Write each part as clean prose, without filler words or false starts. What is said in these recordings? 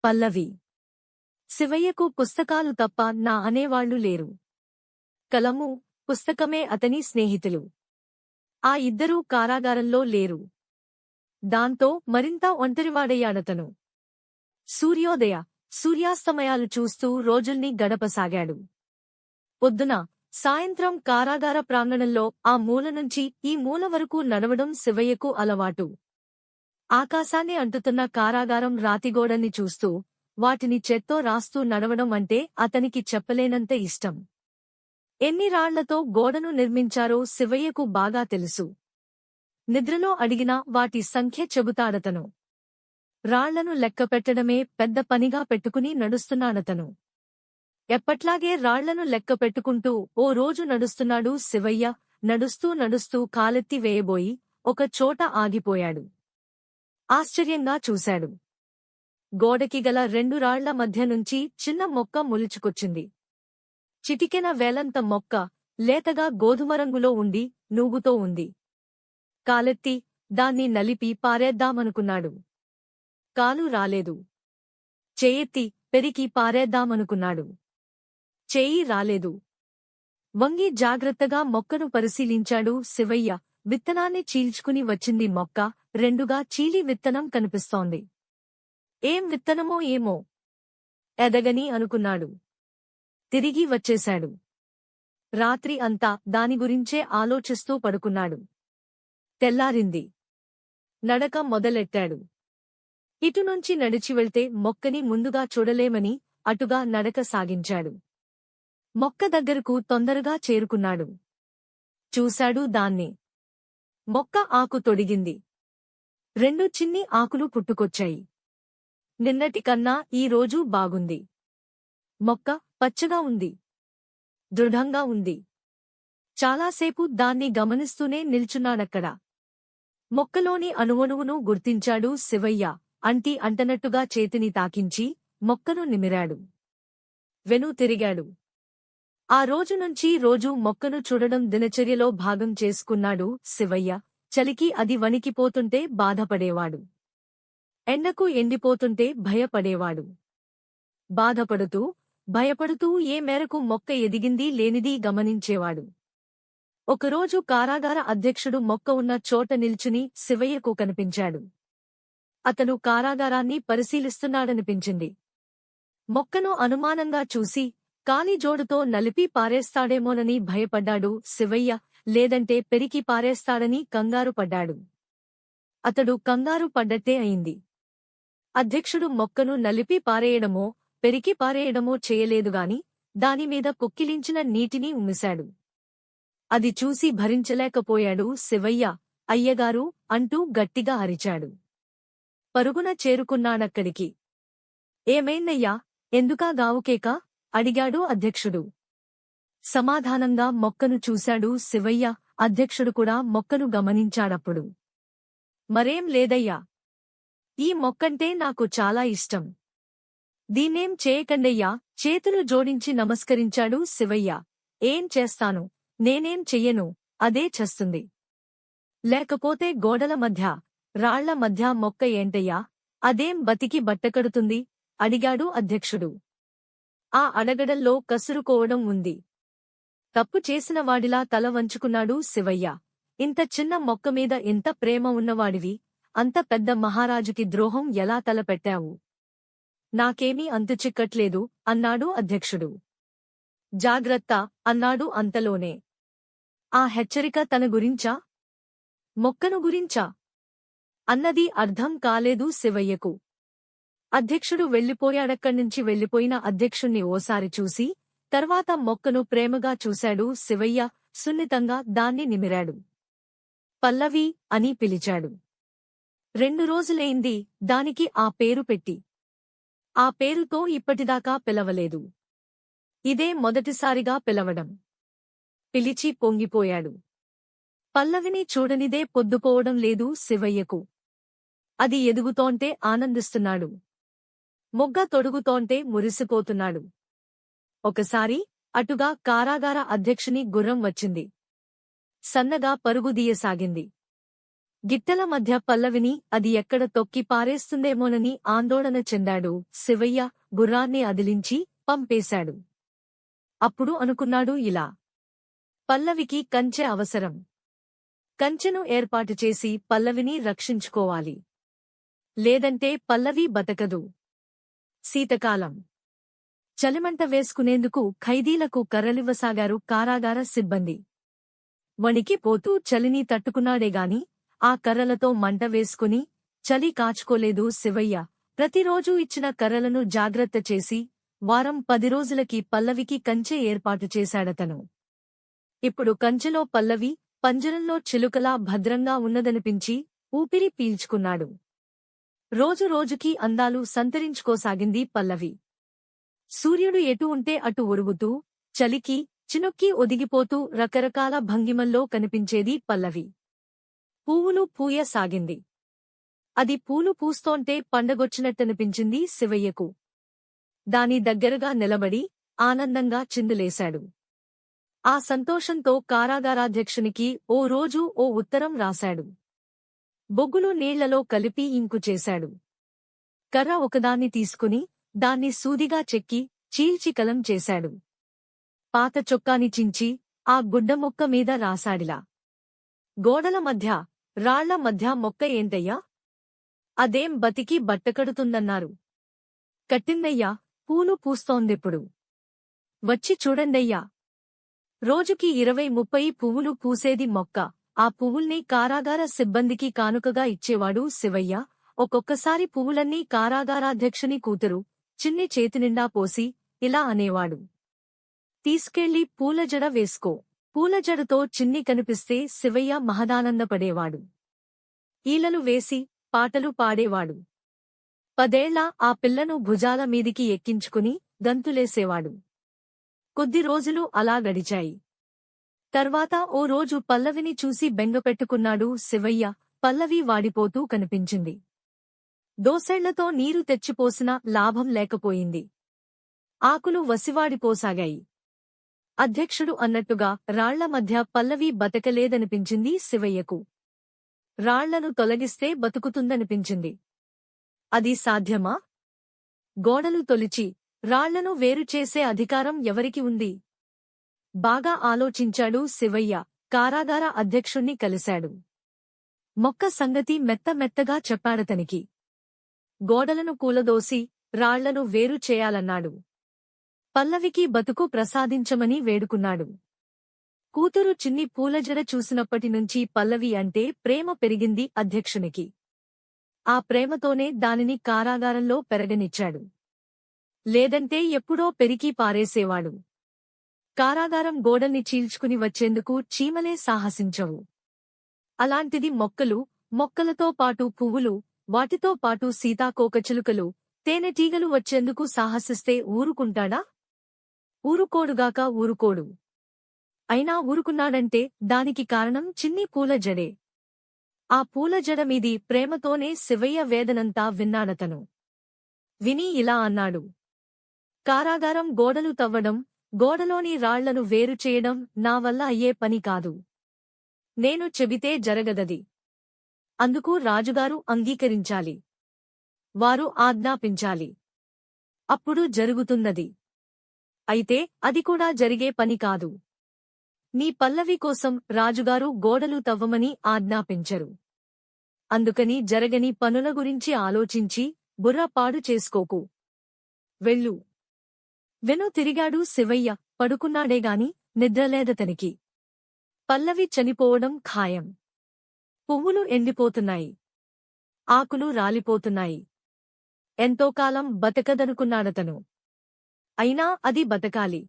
పల్లవి. శివయ్యకు పుస్తకాలు తప్ప నా అనేవాళ్లు లేరు. కలము, పుస్తకమే అతని స్నేహితులు. ఆ ఇద్దరూ కారాగారంలో లేరు. దాంతో మరింత ఒంటరివాడయ్యాడతను. సూర్యోదయ, సూర్యాస్తమయాలు చూస్తూ రోజుల్ని గడపసాగాడు. పొద్దున, సాయంత్రం కారాగార ప్రాంగణంలో ఆ మూల నుంచి ఈ మూల వరకు నడవడం శివయ్యకు అలవాటు. ఆకాశాన్ని అంటుతున్న కారాగారం రాతిగోడల్ని చూస్తూ, వాటిని చేత్తో రాస్తూ నడవడం అంటే అతనికి చెప్పలేనంత ఇష్టం. ఎన్ని రాళ్లతో గోడను నిర్మించారో శివయ్యకు బాగా తెలుసు. నిద్రలో అడిగినా వాటి సంఖ్య చెబుతాడతను. రాళ్లను లెక్కపెట్టడమే పెద్ద పనిగా పెట్టుకుని నడుస్తున్నాడతను. ఎప్పట్లాగే రాళ్లను లెక్క పెట్టుకుంటూ ఓ రోజు నడుస్తున్నాడు శివయ్య. నడుస్తూ నడుస్తూ కాలెత్తి వేయబోయి ఒక చోట ఆగిపోయాడు. ఆశ్చర్యంగా చూశాడు. గోడకి గల రెండు రాళ్ల మధ్య నుంచి చిన్న మొక్క మొలుచుకొచ్చింది. చిటికెన వేలంత మొక్క, లేతగా గోధుమరంగులో ఉండి నూగుతో ఉంది. కాలెత్తి దాన్ని నలిపి పారేద్దామనుకున్నాడు. కాలు రాలేదు. చేయెత్తి పెరికి పారేద్దామనుకున్నాడు. చేయి రాలేదు. వంగి జాగ్రత్తగా మొక్కను పరిశీలించాడు శివయ్య. విత్తనాన్ని చీల్చుకుని వచ్చింది మొక్క. రెండుగా చీలి విత్తనం కనిపిస్తోంది. ఏం విత్తనమో ఏమో, ఎదగని అనుకున్నాడు. తిరిగి వచ్చేశాడు. రాత్రి అంతా దాని గురించే ఆలోచిస్తూ పడుకున్నాడు. తెల్లారింది. నడక మొదలెట్టాడు. ఇటునుంచి నడిచి వెళ్తే మొక్కని ముందుగా చూడలేమని అటుగా నడక సాగించాడు. మొక్క దగ్గరకు తొందరగా చేరుకున్నాడు. చూశాడు దాన్ని. మొక్క ఆకు తొడిగింది. రెండు చిన్ని ఆకులు పుట్టుకొచ్చాయి. నిన్నటి కన్నా ఈ రోజు బాగుంది. మొక్క పచ్చగా ఉంది. దృఢంగా ఉంది. చాలాసేపు దాన్ని గమనిస్తూనే నిల్చున్నాడక్కడ. మొక్కలోని అణువణువును గుర్తించాడు శివయ్య. అంటి అంటనట్టుగా చేతిని తాకించి మొక్కను నిమిరాడు. వెను తిరిగాడు. ఆ రోజు నుంచి రోజూ మొక్కను చూడడం దినచర్యలో భాగం చేసుకున్నాడు శివయ్య. చలికి అది వణికిపోతుంటే బాధపడేవాడు. ఎండకు ఎండిపోతుంటే భయపడేవాడు. బాధపడుతూ, భయపడుతూ ఏ మేరకు మొక్క ఎదిగిందీ లేనిదీ గమనించేవాడు. ఒకరోజు కారాగార అధ్యక్షుడు మొక్క ఉన్న చోట నిల్చుని శివయ్యకు కనిపించాడు. అతను కారాగారాన్ని పరిశీలిస్తున్నాడనిపించింది. మొక్కను అనుమానంగా చూసి కాలి జోడుతో నలిపి పారేస్తాడేమోనని భయపడ్డాడు శివయ్య. లేదంటే పెరికి పారేస్తాడని కంగారు పడ్డాడు. అతడు కంగారు పడ్డట్టే అయింది. అధ్యక్షుడు మొక్కను నలిపి పారేయడమో, పెరికి పారేయడమో చేయలేదుగాని దానిమీద పొక్కిలించిన నీటిని ఉమ్మిశాడు. అది చూసి భరించలేకపోయాడు శివయ్య. అయ్యగారు అంటూ గట్టిగా అరిచాడు. పరుగున చేరుకున్నాడక్కడికి. ఏమైందయ్యా, ఎందుకా గావుకేక? అడిగాడు అధ్యక్షుడు. సమాధానంగా మొక్కను చూశాడు శివయ్య. అధ్యక్షుడు కూడా మొక్కను గమనించాడప్పుడు. మరేం లేదయ్యా. ఈ మొక్కంటే నాకు చాలా ఇష్టం. దీన్నేం చేయకండయ్యా. చేతులు జోడించి నమస్కరించాడు శివయ్య. ఏం చేస్తాను, నేనేం చెయ్యను, అదే చస్తుంది. లేకపోతే గోడల మధ్య, రాళ్ల మధ్య మొక్క ఏంటయ్యా, అదేం బతికి బట్టకడుతుంది? అడిగాడు అధ్యక్షుడు. ఆ అడగడంలో కసురుకోవడం ఉంది. తప్పు చేసినవాడిలా తల వంచుకున్నాడు శివయ్య. ఇంత చిన్న మొక్కమీద ఎంత ప్రేమ ఉన్నవాడివి, అంత పెద్ద మహారాజుకి ద్రోహం ఎలా తలపెట్టావు? నాకేమీ అంతుచిక్కట్లేదు అన్నాడు అధ్యక్షుడు. జాగ్రత్త అన్నాడు అంతలోనే. ఆ హెచ్చరిక తన గురించా, మొక్కను గురించా అన్నది అర్థం కాలేదు శివయ్యకు. అధ్యక్షుడు వెళ్లిపోయాడక్కడ్నుంచి. వెళ్లిపోయిన అధ్యక్షుణ్ణి ఓసారి చూసి తర్వాత మొక్కను ప్రేమగా చూశాడు శివయ్య. సున్నితంగా దాన్ని నిమిరాడు. పల్లవి అని పిలిచాడు. 2 రోజులైంది దానికి ఆ పేరు పెట్టి. ఆ పేరుతో ఇప్పటిదాకా పిలవలేదు. ఇదే మొదటిసారిగా పిలవడం. పిలిచి పొంగిపోయాడు. పల్లవిని చూడనిదే పొద్దుపోవడం లేదు శివయ్యకు. అది ఎదుగుతోంటే ఆనందిస్తున్నాడు. మొగ్గ తొడుగుతోంటే మురిసిపోతున్నాడు. ఒకసారి అటుగా కారాగార అధ్యక్షుని గుర్రం వచ్చింది. సన్నగా పరుగుదీయసాగింది. గిట్టల మధ్య పల్లవిని అది ఎక్కడ తొక్కి పారేస్తుందేమోనని ఆందోళన చెందాడు శివయ్య. గుర్రాన్ని అదిలించి పంపేశాడు. అప్పుడు అనుకున్నాడు ఇలా: పల్లవికి కంచె అవసరం. కంచెను ఏర్పాటు చేసి పల్లవిని రక్షించుకోవాలి. లేదంటే పల్లవి బతకదు. శీతకాలం. చలిమంట వేసుకునేందుకు ఖైదీలకు కర్రలివ్వసాగారు కారాగార సిబ్బంది. వణికిపోతూ చలిని తట్టుకున్నాడేగాని ఆ కర్రలతో మంట వేసుకుని చలి కాచుకోలేదు శివయ్య. ప్రతిరోజూ ఇచ్చిన కర్రలను జాగ్రత్త చేసి వారం 10 రోజులకి పల్లవికి కంచె ఏర్పాటు చేశాడతను. ఇప్పుడు కంచెలో పల్లవి పంజరంలో చిలుకలా భద్రంగా ఉన్నదనిపించి ఊపిరి పీల్చుకున్నాడు. రోజురోజుకీ అందాలు సంతరించుకోసాగింది పల్లవి. సూర్యుడు ఎటు ఉంటే అటు ఉరుగుతూ, చలికి చినుక్కి ఒదిగిపోతూ రకరకాల భంగిమల్లో కనిపించేది పల్లవి. పువ్వులు పూయసాగింది. అది పూలు పూస్తోంటే పండగొచ్చినట్టనిపించింది శివయ్యకు. దాని దగ్గరగా నిలబడి ఆనందంగా చిందులేశాడు. ఆ సంతోషంతో కారాగారాధ్యక్షునికి ఓ రోజు ఓ ఉత్తరం రాశాడు. బొగ్గులు నీళ్లలో కలిపి ఇంకు చేశాడు. కర్ర ఒకదాన్ని తీసుకుని దాన్ని సూదిగా చెక్కి చీల్చి కలం చేశాడు. పాత చొక్కాని చించి ఆ గుడ్డముక్క మీద రాశాడిలా: గోడల మధ్య రాళ్ల మధ్య మొక్క ఏంటయ్యా? అదేం బతికి బట్టకడుతుందన్నారు. కట్టిందయ్యా, పూలు పూస్తోందిప్పుడు. వచ్చి చూడండయ్యా. రోజుకి 20-30 పువ్వులు పూసేది మొక్క. ఆ పువ్వుల్ని కారాగార సిబ్బందికి కానుకగా ఇచ్చేవాడు శివయ్య. ఒక్కొక్కసారి పువ్వులన్నీ కారాగారాధ్యక్షుని కూతురు చిన్ని చేతినిండా పోసి ఇలా అనేవాడు: తీసుకెళ్లి పూలజడ వేసుకో. పూలజడతో చిన్ని కనిపిస్తే శివయ్య మహదానందపడేవాడు. ఈలలు వేసి పాటలు పాడేవాడు. 10 ఏళ్ల ఆ పిల్లను భుజాల మీదికి ఎక్కించుకుని గంతులేసేవాడు. కొద్ది రోజులు అలా గడిచాయి. తర్వాత ఓ రోజు పల్లవిని చూసి బెంగపెట్టుకున్నాడు శివయ్య. పల్లవి వాడిపోతూ కనిపించింది. దోసెళ్లతో నీరు తెచ్చిపోసినా లాభం లేకపోయింది. ఆకులు వసివాడిపోసాగాయి. అధ్యక్షుడు అన్నట్టుగా రాళ్ల మధ్య పల్లవి బతకలేదనిపించింది శివయ్యకు. రాళ్లను తొలగిస్తే బతుకుతుందనిపించింది. అది సాధ్యమా? గోడలు తొలిచి రాళ్లను వేరుచేసే అధికారం ఎవరికి ఉంది? బాగా ఆలోచించాడు శివయ్య. కారాగార అధ్యక్షుణ్ణి కలిశాడు. మొక్క సంగతి మెత్తమెత్తగా చెప్పాడతనికి. గోడలను కూలదోసి రాళ్లను వేరు చేయాలన్నాడు. పల్లవికి బతుకు ప్రసాదించమని వేడుకున్నాడు. కూతురు చిన్ని పూలజడ చూసినప్పటినుంచి పల్లవి అంటే ప్రేమ పెరిగింది అధ్యక్షునికి. ఆ ప్రేమతోనే దానిని కారాగారంలో పెరగనిచ్చాడు. లేదంటే ఎప్పుడో పెరికి పారేసేవాడు. కారాగారం గోడల్ని చీల్చుకుని వచ్చేందుకు చీమలే సాహసించవు. అలాంటిది మొక్కలు, మొక్కలతో పాటు పువ్వులు, వాటితో పాటు సీతాకోకచిలుకలు, తేనెటీగలు వచ్చేందుకు సాహసిస్తే ఊరుకుంటాడా? ఊరుకోడుగాక ఊరుకోడు. అయినా ఊరుకున్నాడంటే దానికి కారణం చిన్ని పూలజడే. ఆ పూలజడ మీది ప్రేమతోనే శివయ్య వేదనంతా విన్నాడతను. విని ఇలా అన్నాడు: కారాగారం గోడలు తవ్వడం, గోడలోని రాళ్లను వేరుచేయడం నా వల్ల అయ్యే పని కాదు. నేను చెబితే జరగదది. అందుకు రాజుగారు అంగీకరించాలి. వారు ఆజ్ఞాపించాలి. అప్పుడు జరుగుతున్నది. అయితే అది కూడా జరిగే పని కాదు. నీ పల్లవి కోసం రాజుగారు గోడలు తవ్వమని ఆజ్ఞాపించరు. అందుకని జరగని పనుల గురించి ఆలోచించి బుర్ర పాడు చేసుకోకు. వెళ్ళు. తిరిగాడు శివయ్య. పడుకున్నాడేగాని నిద్రలేదతనికి. పల్లవి చనిపోవడం ఖాయం. పువ్వులు ఎండిపోతున్నాయి. ఆకులు రాలిపోతున్నాయి. ఎంతోకాలం బతకదనుకున్నాడతను. అయినా అది బతకాలి.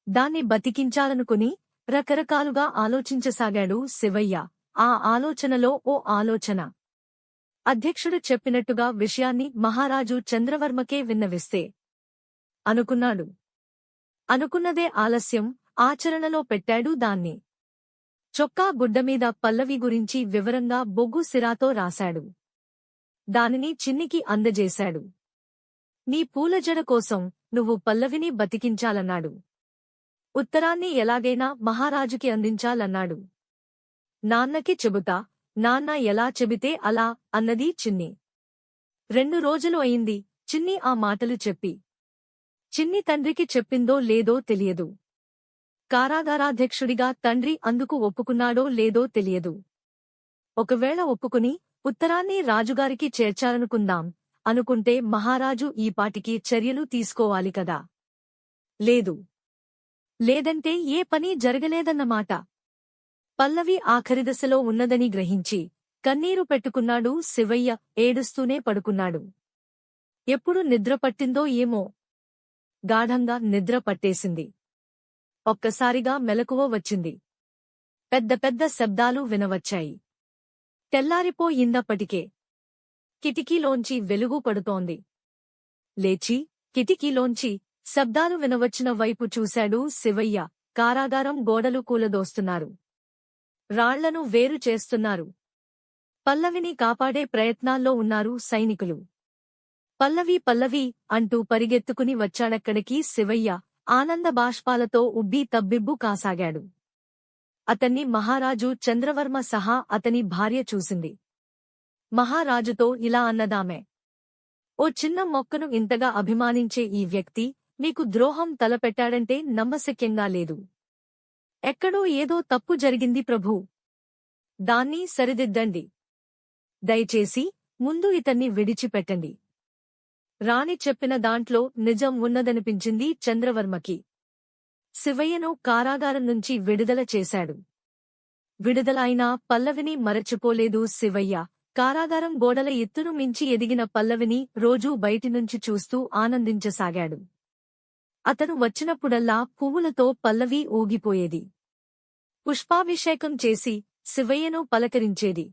దాన్ని బతికించాలనుకుని రకరకాలుగా ఆలోచించసాగాడు శివయ్య. ఆ ఆలోచనలో ఓ ఆలోచన. అధ్యక్షుడు చెప్పినట్టుగా విషయాన్ని మహారాజు చంద్రవర్మకే విన్నవిస్తే అనుకున్నాడు. అనుకున్నదే ఆలస్యం. ఆచరణలో పెట్టాడు దాన్ని. చొక్కా గుడ్డమీద పల్లవి గురించి వివరంగా బొగ్గు సిరాతో రాశాడు. దానిని చిన్నికి అందజేశాడు. నీ పూలజడ కోసం నువ్వు పల్లవిని బతికించాలన్నాడు. ఉత్తరాన్ని ఎలాగైనా మహారాజుకి అందించాలన్నాడు. నాన్నకి చెబుతా, నాన్న ఎలా చెబితే అలా అన్నది చిన్ని. 2 రోజులు అయింది చిన్ని ఆ మాటలు చెప్పి. చిన్ని తండ్రికి చెప్పిందో లేదో తెలియదు. కారాగారాధ్యక్షుడిగా తండ్రి అందుకు ఒప్పుకున్నాడో లేదో తెలియదు. ఒకవేళ ఒప్పుకుని ఉత్తరాన్ని రాజుగారికి చేర్చాలనుకుందాం అనుకుంటే మహారాజు ఈపాటికి చర్యలు తీసుకోవాలి కదా. లేదు. లేదంటే ఏ పని జరగలేదన్నమాట. పల్లవి ఆఖరిదశలో ఉన్నదని గ్రహించి కన్నీరు పెట్టుకున్నాడు శివయ్య. ఏడుస్తూనే పడుకున్నాడు. ఎప్పుడు నిద్ర పట్టిందో ఏమో. గాఢంగా నిద్ర పట్టేసింది. ఒక్కసారిగా మెలకువ వచ్చింది. పెద్ద పెద్ద శబ్దాలు వినవచ్చాయి. తెల్లారిపోయిందప్పటికే. కిటికీలోంచి వెలుగు పడుతోంది. లేచి కిటికీలోంచి శబ్దాలు వినవచ్చిన వైపు చూశాడు శివయ్య. కారాగారం గోడలు కూలదోస్తున్నారు. రాళ్లను వేరు చేస్తున్నారు. పల్లవిని కాపాడే ప్రయత్నాల్లో ఉన్నారు సైనికులు. పల్లవి పల్లవి అంటూ పరిగెత్తుకుని వచ్చాడక్కడికి శివయ్య. ఆనంద బాష్పాలతో ఉబ్బి తబ్బిబ్బు కాసాగాడు. అతన్ని మహారాజు చంద్రవర్మ సహా అతని భార్య చూసింది. మహారాజుతో ఇలా అన్నదామె. ఓ చిన్న మొక్కను ఇంతగా అభిమానించే ఈ వ్యక్తి మీకు ద్రోహం తలపెట్టాడంటే నమ్మశక్యంగా లేదు. ఎక్కడో ఏదో తప్పు జరిగింది ప్రభూ. దాన్ని సరిదిద్దండి. దయచేసి ముందు ఇతన్ని విడిచిపెట్టండి. రాణి చెప్పిన దాంట్లో నిజం ఉన్నదనిపించింది చంద్రవర్మకి. శివయ్యను కారాగారం నుంచి విడుదల చేశాడు. విడుదల అయినా పల్లవిని మరచిపోలేదు శివయ్య. కారాగారం గోడల ఎత్తును మించి ఎదిగిన పల్లవిని రోజూ బయటినుంచి చూస్తూ ఆనందించసాగాడు. అతను వచ్చినప్పుడల్లా పువ్వులతో పల్లవి ఊగిపోయేది. పుష్పాభిషేకం చేసి శివయ్యను పలకరించేది.